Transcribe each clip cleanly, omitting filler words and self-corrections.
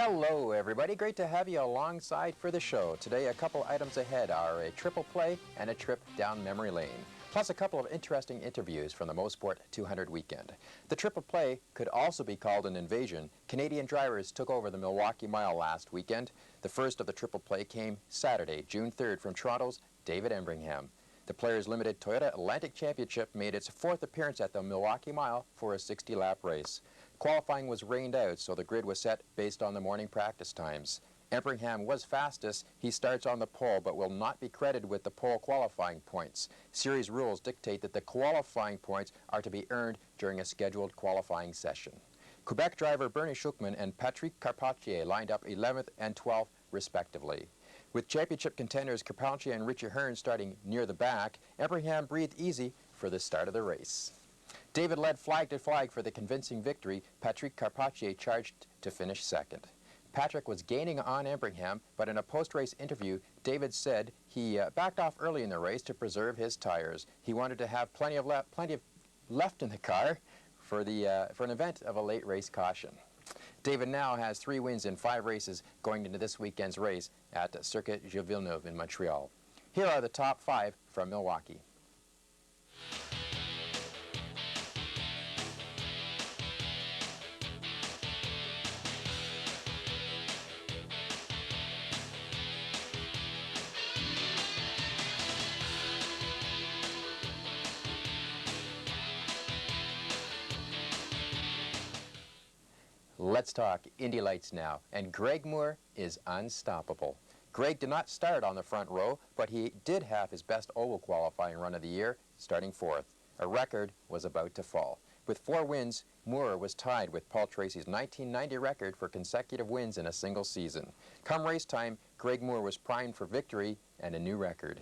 Hello everybody, great to have you alongside for the show. Today a couple items ahead are a triple play and a trip down memory lane, plus a couple of interesting interviews from the MOSPORT 200 weekend. The triple play could also be called an invasion. Canadian drivers took over the Milwaukee Mile last weekend. The first of the triple play came Saturday, June 3rd from Toronto's David EMPRINGHAM. The Players Limited Toyota Atlantic Championship made its fourth appearance at the Milwaukee Mile for a 60-lap race. Qualifying was rained out, so the grid was set based on the morning practice times. EMPRINGHAM was fastest. He starts on the pole, but will not be credited with the pole qualifying points. Series rules dictate that the qualifying points are to be earned during a scheduled qualifying session. Quebec driver Bernie Schuchman and Patrick Carpentier lined up 11th and 12th, respectively. With championship contenders Carpentier and Richie Hearn starting near the back, EMPRINGHAM breathed easy for the start of the race. David led flag to flag for the convincing victory. Patrick Carpentier charged to finish second. Patrick was gaining on EMPRINGHAM, but in a post-race interview, David said he backed off early in the race to preserve his tires. He wanted to have plenty of left in the car for an event of a late race caution. David now has 3 wins in 5 races going into this weekend's race at Circuit Gilles Villeneuve in Montreal. Here are the top 5 from Milwaukee. Let's talk Indy Lights now, and Greg Moore is unstoppable. Greg did not start on the front row, but he did have his best oval qualifying run of the year, starting 4th. A record was about to fall. With 4 wins, Moore was tied with Paul Tracy's 1990 record for consecutive wins in a single season. Come race time, Greg Moore was primed for victory and a new record.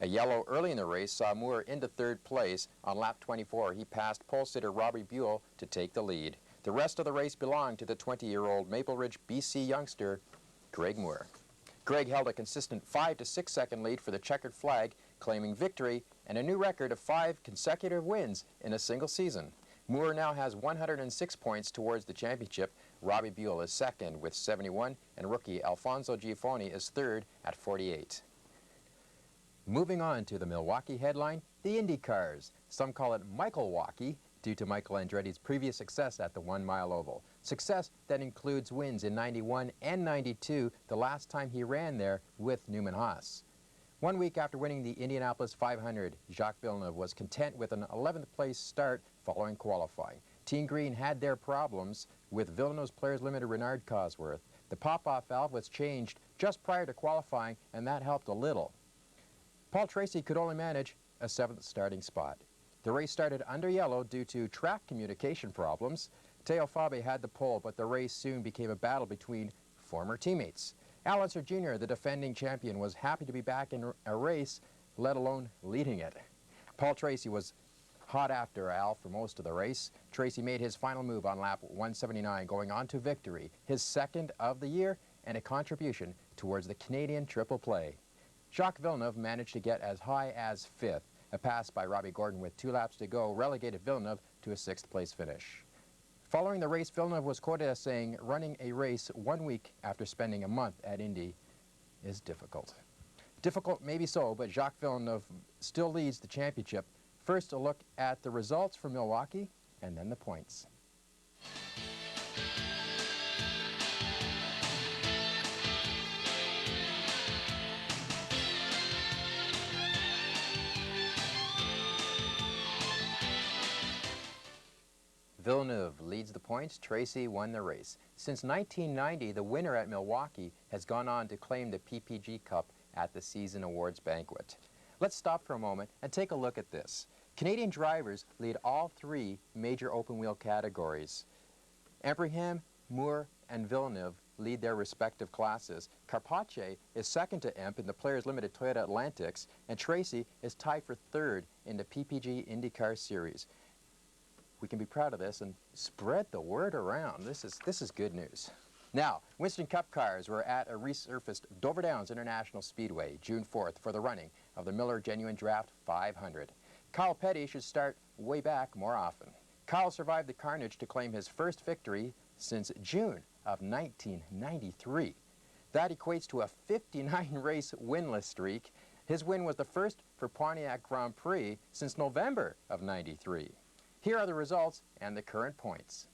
A yellow early in the race saw Moore into 3rd place. On lap 24, he passed pole sitter Robbie Buell to take the lead. The rest of the race belonged to the 20-year-old Maple Ridge, BC youngster, Greg Moore. Greg held a consistent 5 to 6 second lead for the checkered flag, claiming victory and a new record of 5 consecutive wins in a single season. Moore now has 106 points towards the championship. Robbie Buell is second with 71, and rookie Alfonso Giafoni is third at 48. Moving on to the Milwaukee headline, the INDYCARs. Some call it Michael-walkie, due to Michael Andretti's previous success at the 1 Mile Oval. Success that includes wins in 91 and 92, the last time he ran there with Newman Haas. 1 week after winning the Indianapolis 500, Jacques Villeneuve was content with an 11th place start following qualifying. Team Green had their problems with Villeneuve's Players Limited Renard Cosworth. The pop-off valve was changed just prior to qualifying, and that helped a little. Paul Tracy could only manage a 7th starting spot. The race started under yellow due to track communication problems. Teo Fabe had the pole, but the race soon became a battle between former teammates. Al Unser Jr., the defending champion, was happy to be back in a race, let alone leading it. Paul Tracy was hot after Al for most of the race. Tracy made his final move on lap 179, going on to victory, his 2nd of the year, and a contribution towards the Canadian triple play. Jacques Villeneuve managed to get as high as 5th. A pass by Robbie Gordon with 2 laps to go relegated Villeneuve to a 6th place finish. Following the race, Villeneuve was quoted as saying, "Running a race 1 week after spending a month at Indy is difficult." Difficult, maybe so, but Jacques Villeneuve still leads the championship. First, a look at the results for Milwaukee, and then the points. Villeneuve leads the points. Tracy won the race. Since 1990, the winner at Milwaukee has gone on to claim the PPG Cup at the Season Awards banquet. Let's stop for a moment and take a look at this. Canadian drivers lead all 3 major open-wheel categories. EMPRINGHAM, Moore, and Villeneuve lead their respective classes. Carpentier is second to Emp in the Players Limited Toyota Atlantics, and Tracy is tied for 3rd in the PPG INDYCAR Series. We can be proud of this and spread the word around. This is good news. Now, Winston Cup cars were at a resurfaced Dover Downs International Speedway June 4th for the running of the Miller Genuine Draft 500. Kyle Petty should start way back more often. Kyle survived the carnage to claim his first victory since June of 1993. That equates to a 59-race winless streak. His win was the first for Pontiac Grand Prix since November of '93. Here are the results and the current points.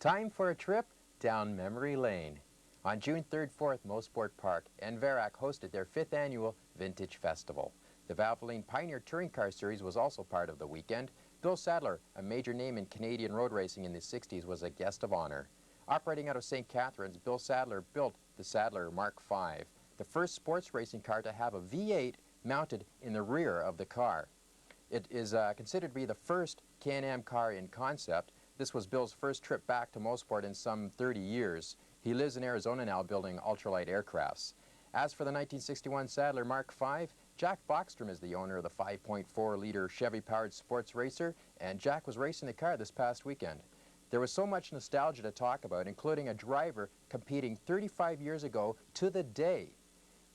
Time for a trip down memory lane. On June 3rd, 4th, MOSPORT Park and VARAC hosted their 5th annual Vintage Festival. The Valvoline Pioneer Touring Car Series was also part of the weekend. Bill Sadler, a major name in Canadian road racing in the 60s, was a guest of honor. Operating out of St. Catharines, Bill Sadler built the Sadler Mark V, the first sports racing car to have a V8 mounted in the rear of the car. It is considered to be the first Can-Am car in concept. This was Bill's first trip back to MOSPORT in some 30 years. He lives in Arizona now building ultralight aircrafts. As for the 1961 Sadler Mark V, Jack Bockstrom is the owner of the 5.4-liter Chevy-powered sports racer, and Jack was racing the car this past weekend. There was so much nostalgia to talk about, including a driver competing 35 years ago to the day,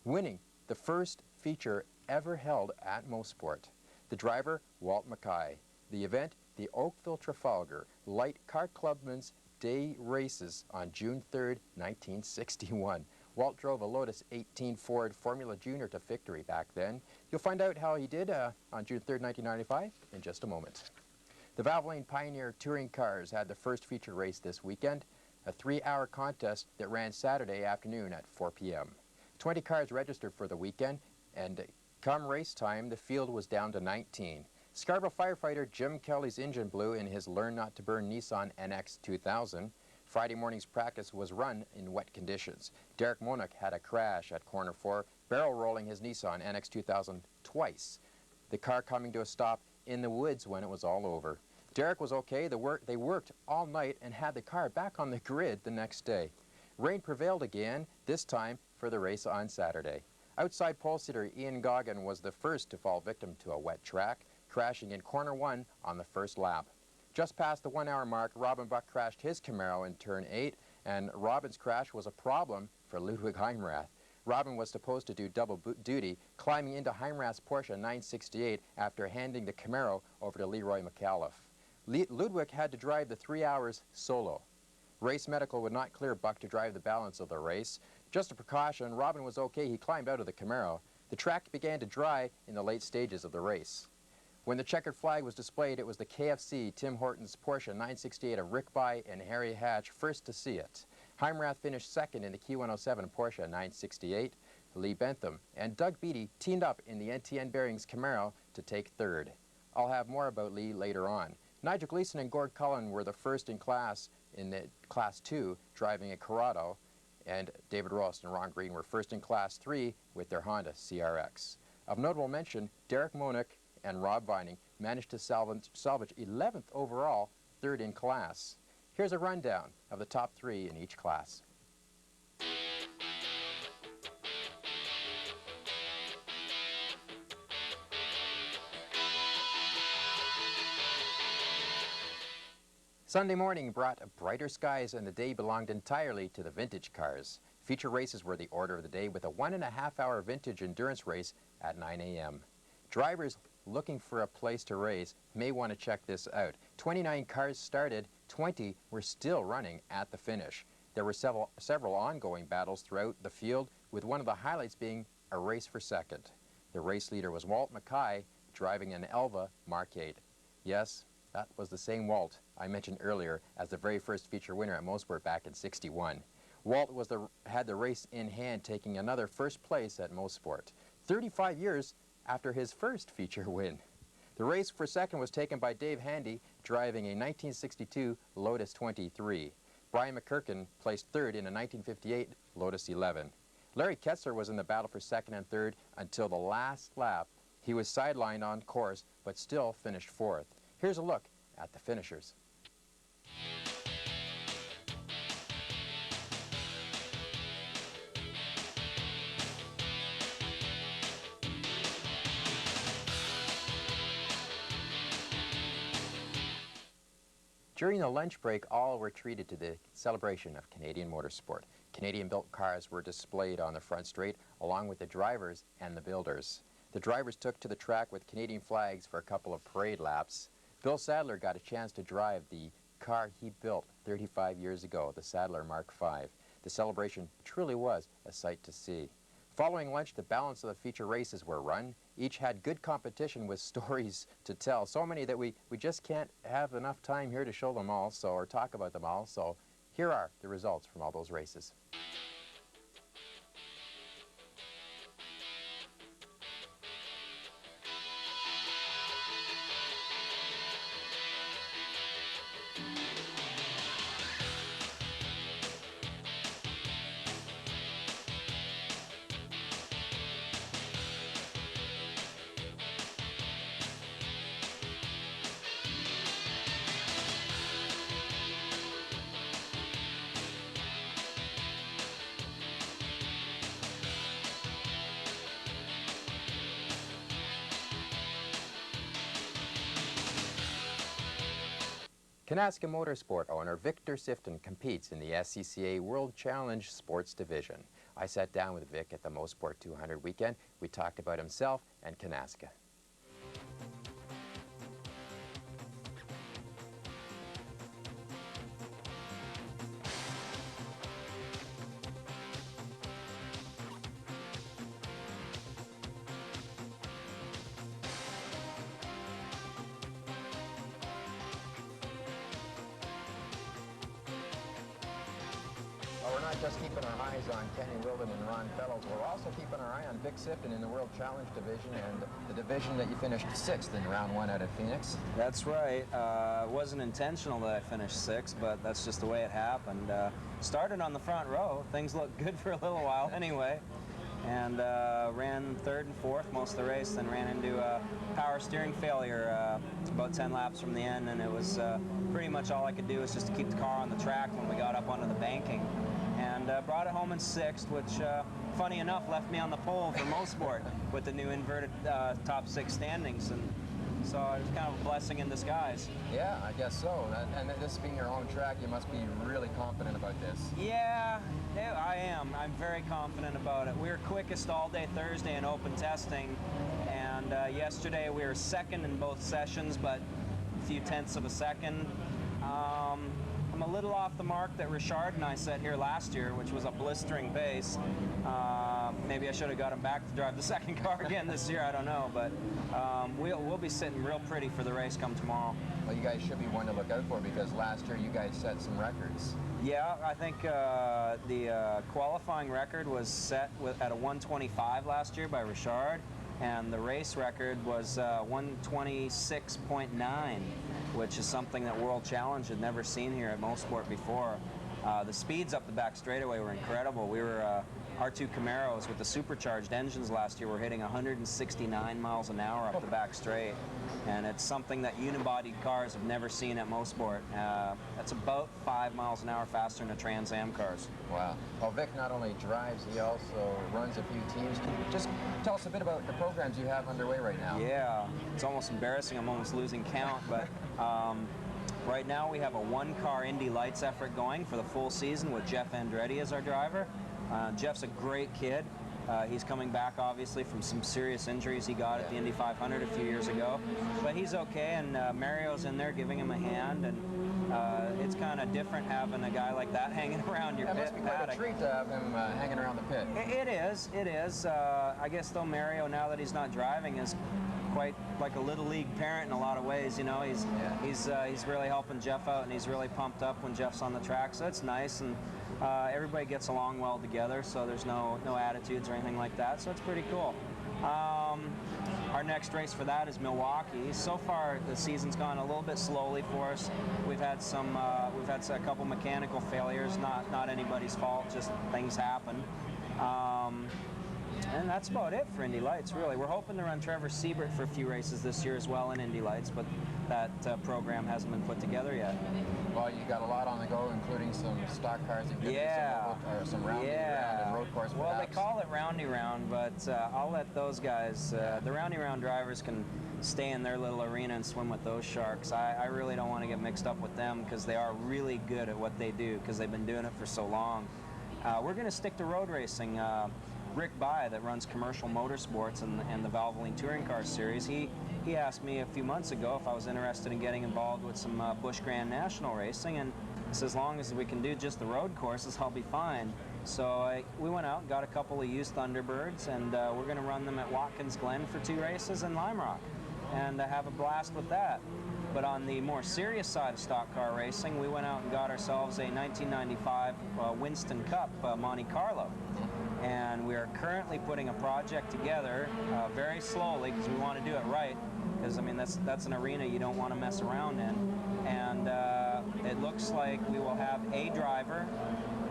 winning the first feature ever held at MOSPORT. The driver, Walt Mackay. The event, the Oakville Trafalgar Light Kart Clubman's Day Races on June 3rd, 1961. Walt drove a Lotus 18 Ford Formula Junior to victory back then. You'll find out how he did on June 3rd, 1995 in just a moment. The Valvoline Pioneer Touring Cars had the first feature race this weekend, a 3-hour contest that ran Saturday afternoon at 4 p.m. 20 cars registered for the weekend, and come race time, the field was down to 19. Scarborough firefighter Jim Kelly's engine blew in his Learn Not to Burn Nissan NX 2000. Friday morning's practice was run in wet conditions. Derek Monick had a crash at corner 4, barrel rolling his Nissan NX 2000 twice. The car coming to a stop in the woods when it was all over. Derek was okay. They worked all night and had the car back on the grid the next day. Rain prevailed again, this time for the race on Saturday. Outside pole sitter Ian Goggin was the first to fall victim to a wet track, crashing in corner 1 on the first lap. Just past the 1-hour mark, Robin Buck crashed his Camaro in turn 8, and Robin's crash was a problem for Ludwig Heimrath. Robin was supposed to do double duty, climbing into Heimrath's Porsche 968 after handing the Camaro over to Leroy McAuliffe. Ludwig had to drive the 3 hours solo. Race Medical would not clear Buck to drive the balance of the race. Just a precaution, Robin was okay. He climbed out of the Camaro. The track began to dry in the late stages of the race. When the checkered flag was displayed, it was the KFC Tim Hortons Porsche 968 of Rick By and Harry Hatch first to see it. Heimrath finished second in the Q107 Porsche 968. Lee Bentham and Doug Beattie teamed up in the NTN Bearings Camaro to take third. I'll have more about Lee later on. Nigel Gleason and Gord Cullen were the first in the Class 2, driving a Corrado, and David Rost and Ron Green were first in Class 3 with their Honda CRX. Of notable mention, Derek Monick and Rob Vining managed to salvage 11th overall, third in class. Here's a rundown of the top 3 in each class. Sunday morning brought brighter skies, and the day belonged entirely to the vintage cars. Feature races were the order of the day, with a 1.5-hour vintage endurance race at 9 a.m. Drivers looking for a place to race may want to check this out. 29 cars started, 20 were still running at the finish. There were several ongoing battles throughout the field, with one of the highlights being a race for second. The race leader was Walt Mackay, driving an Elva Mark 8. Yes, that was the same Walt I mentioned earlier as the very first feature winner at MOSPORT back in '61. Walt had the race in hand, taking another first place at MOSPORT, 35 years after his first feature win. The race for second was taken by Dave Handy, driving a 1962 Lotus 23. Brian McKirkin placed third in a 1958 Lotus 11. Larry Ketzler was in the battle for second and third until the last lap. He was sidelined on course, but still finished fourth. Here's a look at the finishers. During the lunch break, all were treated to the celebration of Canadian motorsport. Canadian-built cars were displayed on the front straight, along with the drivers and the builders. The drivers took to the track with Canadian flags for a couple of parade laps. Bill Sadler got a chance to drive the car he built 35 years ago, the Sadler Mark V. The celebration truly was a sight to see. Following lunch, the balance of the feature races were run. Each had good competition with stories to tell. So many that we just can't have enough time here to show them all, or talk about them all. So here are the results from all those races. Kanaska Motorsport owner Vic Sifton competes in the SCCA World Challenge Sports Division. I sat down with Vic at the MOSPORT 200 weekend. We talked about himself and Kanaska. Well, we're not just keeping our eyes on Kenny Wilden and Ron Fellows, we're also keeping our eye on Vic Sifton in the World Challenge Division, and the division that you finished 6th in round 1 out of Phoenix. That's right. It wasn't intentional that I finished 6th, but that's just the way it happened. Started on the front row. Things looked good for a little while anyway, and ran 3rd and 4th most of the race, then ran into a power steering failure about 10 laps from the end, and it was pretty much all I could do was just to keep the car on the track when we got up onto the banking. And brought it home in 6th, which, funny enough, left me on the pole for MOSPORT with the new inverted top 6 standings. And so it was kind of a blessing in disguise. Yeah, I guess so. And this being your home track, you must be really confident about this. Yeah, I am. I'm very confident about it. We were quickest all day Thursday in open testing, and yesterday we were 2nd in both sessions, but a few tenths of a second. I'm a little off the mark that Richard and I set here last year, which was a blistering pace. Maybe I should have got him back to drive the second car again this year, I don't know, but we'll be sitting real pretty for the race come tomorrow. Well, you guys should be one to look out for, because last year you guys set some records. Yeah, I think the qualifying record was set at a 125 last year by Richard, and the race record was 126.9, which is something that World Challenge had never seen here at MOSPORT before. The speeds up the back straightaway were incredible. We were R2 Camaros with the supercharged engines last year were hitting 169 miles an hour up the back straight, and it's something that unibodied cars have never seen at MOSPORT. That's about 5 miles an hour faster than the Trans Am cars. Wow. Well, Vic not only drives, he also runs a few teams. Can you just tell us a bit about the programs you have underway right now? Yeah, it's almost embarrassing. I'm almost losing count, but right now we have a 1-car Indy Lights effort going for the full season with Jeff Andretti as our driver. Jeff's a great kid. He's coming back, obviously, from some serious injuries he got at the Indy 500 a few years ago. But he's okay, and Mario's in there giving him a hand, and it's kind of different having a guy like that hanging around your pit. It must be quite a treat to have him hanging around the pit. It is. I guess, though, Mario, now that he's not driving, is quite like a little league parent in a lot of ways. You know, he's really helping Jeff out, and he's really pumped up when Jeff's on the track, so it's nice. And everybody gets along well together, so there's no attitudes or anything like that, so it's pretty cool. Our next race for that is Milwaukee. So far, the season's gone a little bit slowly for us. We've had a couple mechanical failures, not anybody's fault, just things happen. And that's about it for Indy Lights, really. We're hoping to run Trevor Siebert for a few races this year as well in Indy Lights, but that program hasn't been put together yet. Well, you got a lot on the go, including some stock cars and some roundy round and road course. Well, perhaps. they call it roundy round, but I'll let those guys, the roundy round drivers, can stay in their little arena and swim with those sharks. I really don't want to get mixed up with them because they are really good at what they do because they've been doing it for so long. We're going to stick to road racing. Rick By, that runs Commercial Motorsports and the Valvoline Touring Car Series, he asked me a few months ago if I was interested in getting involved with some Busch Grand National racing, and so as long as we can do just the road courses, I'll be fine. So we went out and got a couple of used Thunderbirds, and we're going to run them at Watkins Glen for 2 races in Lime Rock and have a blast with that. But on the more serious side of stock car racing, we went out and got ourselves a 1995 Winston Cup Monte Carlo. And we are currently putting a project together very slowly because we want to do it right. Because I mean that's an arena you don't want to mess around in. And it looks like we will have a driver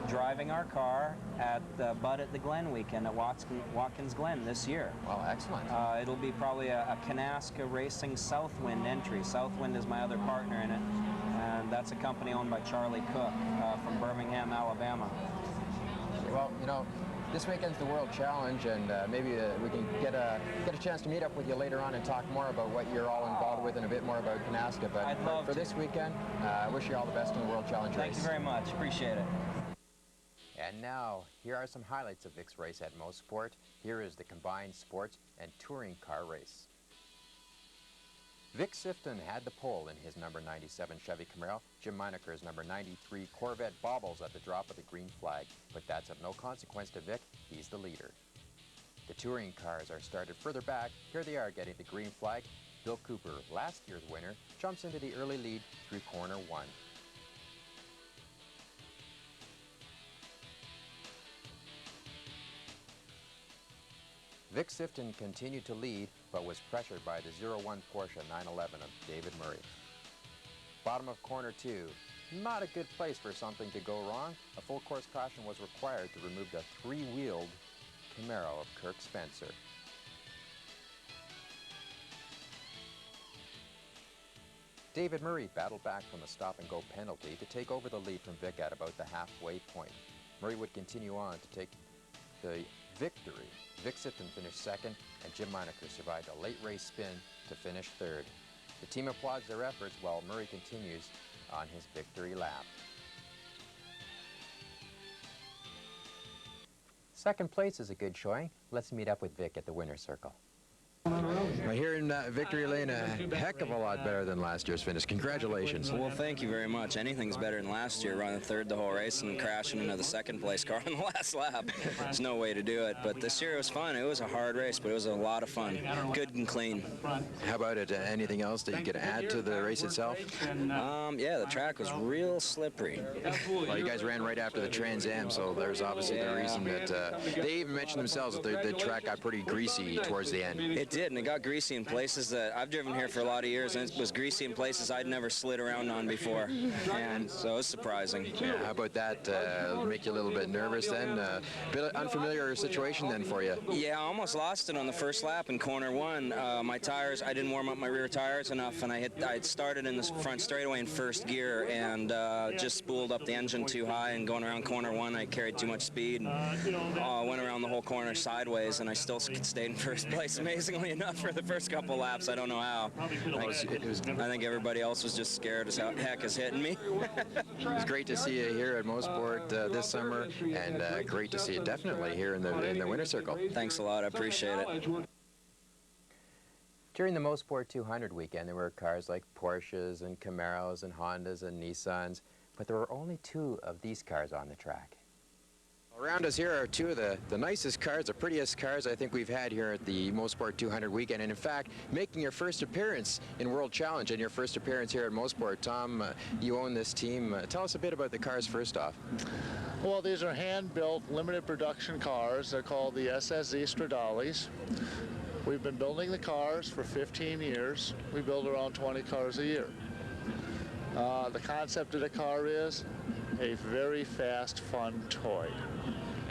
driving our car at the Bud at the Glen weekend at Watkins Glen this year. Well, excellent. It'll be probably a Kanaska Racing Southwind entry. Southwind is my other partner in it, and that's a company owned by Charlie Cook from Birmingham, Alabama. Well, you know, this weekend's the World Challenge, and maybe we can get a chance to meet up with you later on and talk more about what you're all involved with and a bit more about Kanaska. But for this weekend, I wish you all the best in the World Challenge race. Thank you very much. Appreciate it. And now, here are some highlights of Vic's race at MOSPORT. Here is the combined sports and touring car race. Vic Sifton had the pole in his number 97 Chevy Camaro. Jim Meineker's number 93 Corvette bobbles at the drop of the green flag, but that's of no consequence to Vic. He's the leader. The touring cars are started further back. Here they are getting the green flag. Bill Cooper, last year's winner, jumps into the early lead through corner 1. Vic Sifton continued to lead, but was pressured by the 01 Porsche 911 of David Murray. Bottom of corner 2. Not a good place for something to go wrong. A full course caution was required to remove the 3-wheeled Camaro of Kirk Spencer. David Murray battled back from a stop-and-go penalty to take over the lead from Vic at about the halfway point. Murray would continue on to take the victory. Vic Sifton finished second, and Jim Meineker survived a late race spin to finish third. The team applauds their efforts while Murray continues on his victory lap. Second place is a good showing. Let's meet up with Vic at the winner's circle. Well, here in Victory Lane, a heck of a lot better than last year's finish. Congratulations. Well, thank you very much. Anything's better than last year, running third the whole race and crashing into the second place car on the last lap. There's no way to do it. But this year it was fun. It was a hard race, but it was a lot of fun. Good and clean. How about it? Anything else that you could add to the race itself? Yeah, the track was real slippery. Well, you guys ran right after the Trans Am, so there's obviously the reason that they even mentioned themselves that the track got pretty greasy towards the end. It did, and it got greasy in places that I've driven here for a lot of years, and it was greasy in places I'd never slid around on before, and so it was surprising. Yeah, how about that? Make you a little bit nervous then? Bit unfamiliar situation then for you? Yeah, I almost lost it on the first lap in corner 1. My tires, I didn't warm up my rear tires enough, and I started in the front straightaway in first gear and just spooled up the engine too high, and going around corner 1 I carried too much speed and went around the whole corner sideways, and I still stayed in first place amazingly enough for the first couple laps. I don't know how. I think everybody else was just scared as heck as hitting me. It was great to see you here at MOSPORT this summer, and great to see you definitely here in the winner's circle. Thanks a lot. I appreciate it. During the MOSPORT 200 weekend, there were cars like Porsches and Camaros and Hondas and Nissans, but there were only 2 of these cars on the track. Around us here are 2 of the nicest cars, the prettiest cars I think we've had here at the MOSPORT 200 weekend. And in fact, making your first appearance in World Challenge and your first appearance here at MOSPORT. Tom, you own this team. Tell us a bit about the cars first off. Well, these are hand-built, limited production cars. They're called the SSZ Stradales. We've been building the cars for 15 years. We build around 20 cars a year. The concept of the car is a very fast, fun toy.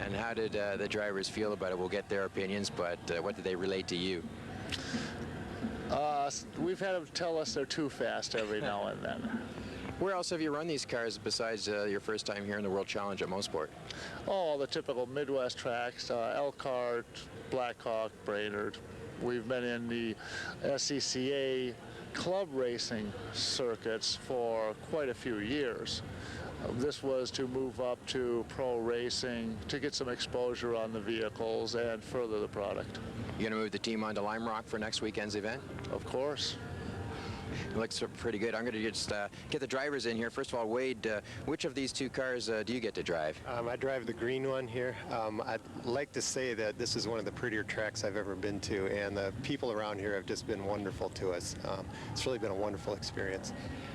And how did the drivers feel about it? We'll get their opinions, but what did they relate to you? We've had them tell us they're too fast every now and then. Where else have you run these cars besides your first time here in the World Challenge at MOSPORT? Oh, the typical Midwest tracks, Elkhart, Blackhawk, Brainerd. We've been in the SCCA club racing circuits for quite a few years. This was to move up to pro racing, to get some exposure on the vehicles and further the product. You going to move the team on to Lime Rock for next weekend's event? Of course. It looks pretty good. I'm going to just get the drivers in here. First of all, Wade, which of these two cars do you get to drive? I drive the green one here. I'd like to say that this is one of the prettier tracks I've ever been to, and the people around here have just been wonderful to us. It's really been a wonderful experience.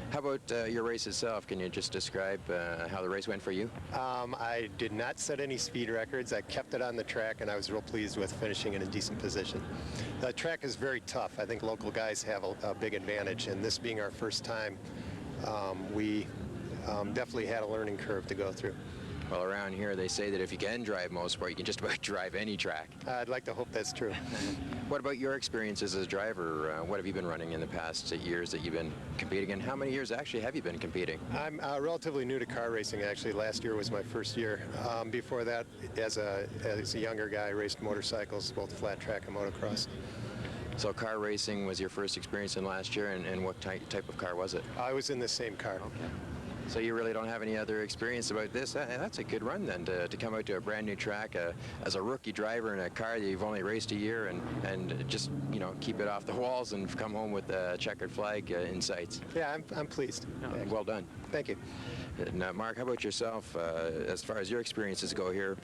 How about your race itself? Can you just describe how the race went for you? I did not set any speed records. I kept it on the track, and I was real pleased with finishing in a decent position. The track is very tough. I think local guys have a big advantage, and this being our first time, we definitely had a learning curve to go through. Well, around here they say that if you can drive MOSPORT, you can just about drive any track. I'd like to hope that's true. What about your experiences as a driver? What have you been running in the past years that you've been competing, and how many years actually have you been competing? I'm relatively new to car racing, actually. Last year was my first year. Before that, as a younger guy, I raced motorcycles, both flat track and motocross. So car racing was your first experience in last year, and what type of car was it? I was in the same car. Okay. So you really don't have any other experience about this? That's a good run then, to come out to a brand new track as a rookie driver in a car that you've only raced a year and just, you know, keep it off the walls and come home with a checkered flag in sights. Yeah, I'm pleased. Well done. Thank you. And, Mark, how about yourself? As far as your experiences go here,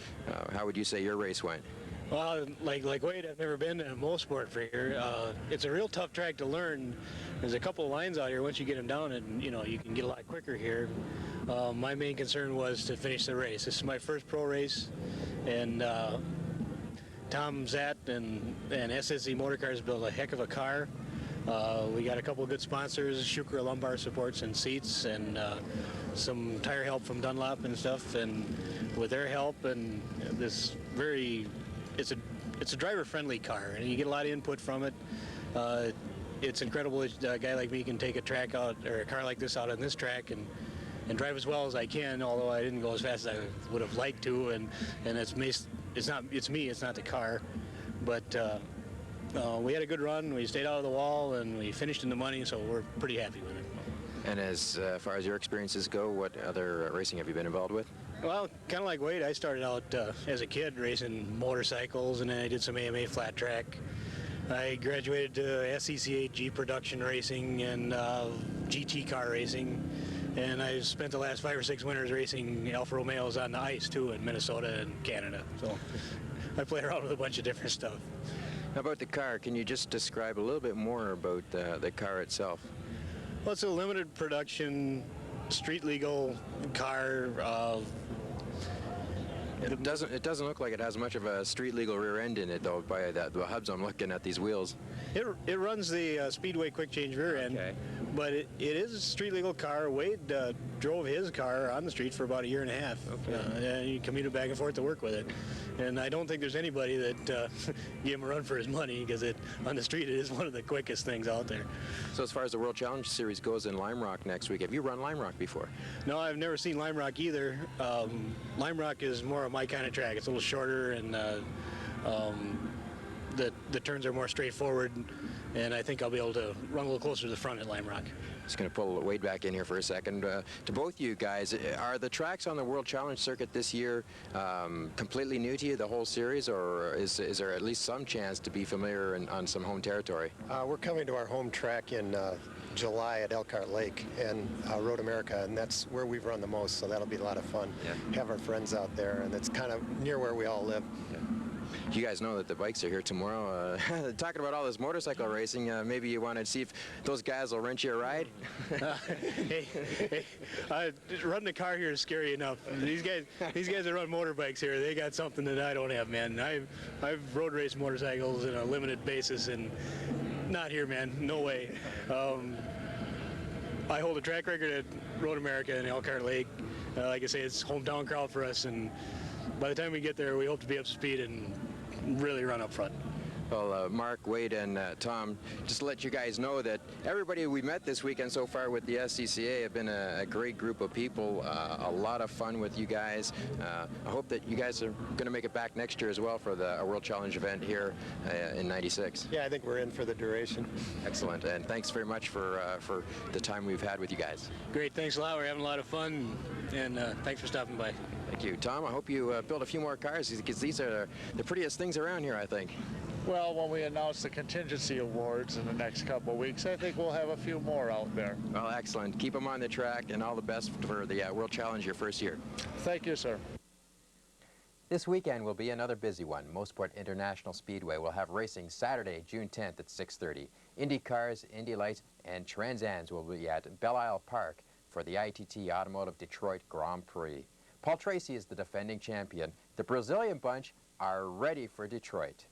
how would you say your race went? Well, like Wade, I've never been to MOSPORT for here. It's a real tough track to learn. There's a couple of lines out here. Once you get them down, and you know you can get a lot quicker here. My main concern was to finish the race. This is my first pro race, and Tom Zatt and SSE Motorcars built a heck of a car. We got a couple of good sponsors, Schuker lumbar supports and seats, and some tire help from Dunlop and stuff. And with their help and this it's a driver-friendly car, and you get a lot of input from it. It's incredible that a guy like me can take a track out, or a car like this out on this track, and drive as well as I can. Although I didn't go as fast as I would have liked to, and it's me, it's not the car. But we had a good run. We stayed out of the wall, and we finished in the money, so we're pretty happy with it. And as far as your experiences go, what other racing have you been involved with? Well, kind of like Wade, I started out as a kid racing motorcycles, and then I did some AMA flat track. I graduated to SCCA G production racing and GT car racing, and I spent the last 5 or 6 winters racing Alfa Romeos on the ice too in Minnesota and Canada. So I play around with a bunch of different stuff. How about the car? Can you just describe a little bit more about the car itself? Well, it's a limited production, street legal car. It doesn't look like it has much of a street legal rear end in it, though, by the hubs I'm looking at these wheels. It runs the Speedway quick change rear end, Okay. but it is a street legal car. Wade drove his car on the street for about 1.5 years. Okay. And he commuted back and forth to work with it. And I don't think there's anybody that gave him a run for his money, because on the street it is one of the quickest things out there. So as far as the World Challenge Series goes in Lime Rock next week, have you run Lime Rock before? No, I've never seen Lime Rock either. Lime Rock is more of my kind of track. It's a little shorter, and the turns are more straightforward, and I think I'll be able to run a little closer to the front at Lime Rock. Just going to pull Wade back in here for a second. To both you guys, are the tracks on the World Challenge circuit this year completely new to you, the whole series, or is there at least some chance to be familiar on some home territory? We're coming to our home track in July at Elkhart Lake and Road America, and that's where we've run the most, so that'll be a lot of fun. Yeah. Have our friends out there, and it's kind of near where we all live. Yeah. You guys know that the bikes are here tomorrow. Talking about all this motorcycle racing, maybe you want to see if those guys will rent you a ride? Hey, running a car here is scary enough. These guys that run motorbikes here, they got something that I don't have, man. I've road raced motorcycles on a limited basis, and not here, man. No way. I hold a track record at Road America and Elkhart Lake. Like I say, it's hometown crowd for us, and by the time we get there, we hope to be up to speed and really run up front. Well, Mark, Wade, and Tom, just to let you guys know that everybody we met this weekend so far with the SCCA have been a great group of people, a lot of fun with you guys. I hope that you guys are going to make it back next year as well for the World Challenge event here in '96. Yeah, I think we're in for the duration. Excellent, and thanks very much for the time we've had with you guys. Great, thanks a lot. We're having a lot of fun, and thanks for stopping by. Thank you. Tom, I hope you build a few more cars, because these are the prettiest things around here, I think. Well, when we announce the contingency awards in the next couple of weeks, I think we'll have a few more out there. Well, excellent. Keep them on the track, and all the best for the World Challenge your first year. Thank you, sir. This weekend will be another busy one. MOSPORT International Speedway will have racing Saturday, June 10th at 6:30. INDYCARs, Indy Lights, and Trans Ams will be at Belle Isle Park for the ITT Automotive Detroit Grand Prix. Paul Tracy is the defending champion. The Brazilian bunch are ready for Detroit.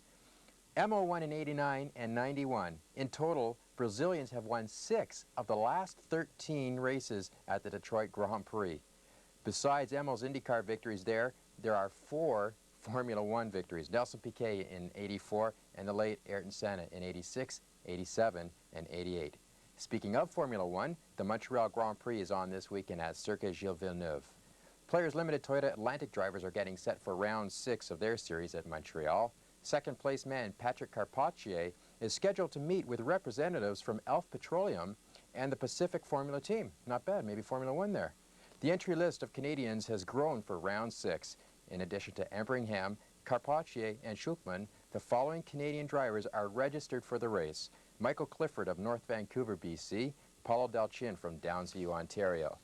Mo won in '89 and '91. In total, Brazilians have won 6 of the last 13 races at the Detroit Grand Prix. Besides Mo's IndyCar victories there are 4 Formula One victories. Nelson Piquet in '84 and the late Ayrton Senna in '86, '87, and '88. Speaking of Formula One, the Montreal Grand Prix is on this weekend at Circuit Gilles Villeneuve. Players Limited Toyota Atlantic drivers are getting set for round 6 of their series at Montreal. Second-place man Patrick Carpentier is scheduled to meet with representatives from Elf Petroleum and the Pacific Formula team. Not bad, maybe Formula One there. The entry list of Canadians has grown for round 6. In addition to EMPRINGHAM, Carpentier, and Schupman, the following Canadian drivers are registered for the race: Michael Clifford of North Vancouver, BC, Paulo Delchin from Downsview, Ontario,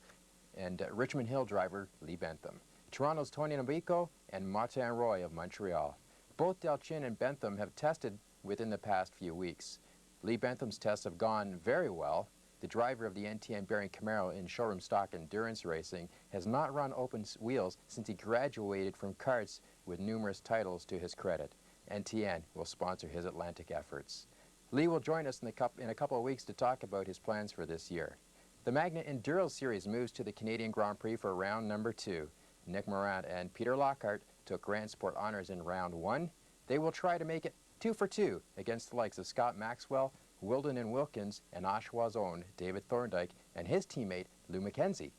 and Richmond Hill driver Lee Bentham, Toronto's Tony Nabico, and Martin Roy of Montreal. Both Delchin and Bentham have tested within the past few weeks. Lee Bentham's tests have gone very well. The driver of the NTN Bearing Camaro in showroom stock endurance racing has not run open wheels since he graduated from karts with numerous titles to his credit. NTN will sponsor his Atlantic efforts. Lee will join us in a couple of weeks to talk about his plans for this year. The Magna Enduro Series moves to the Canadian Grand Prix for round number 2. Nick Morant and Peter Lockhart took Grand Sport honors in round 1. They will try to make it 2 for 2 against the likes of Scott Maxwell, Wilden and Wilkins, and Oshawa's own David Thorndike and his teammate Lou McKenzie.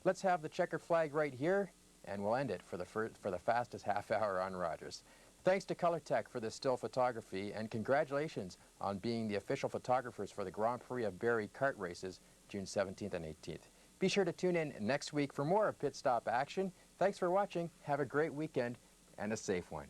Let's have the checkered flag right here, and we'll end it for the fastest half hour on Rogers. Thanks to ColorTech for the still photography, and congratulations on being the official photographers for the Grand Prix of Barrie kart races June 17th and 18th. Be sure to tune in next week for more of Pit Stop action. Thanks for watching. Have a great weekend and a safe one.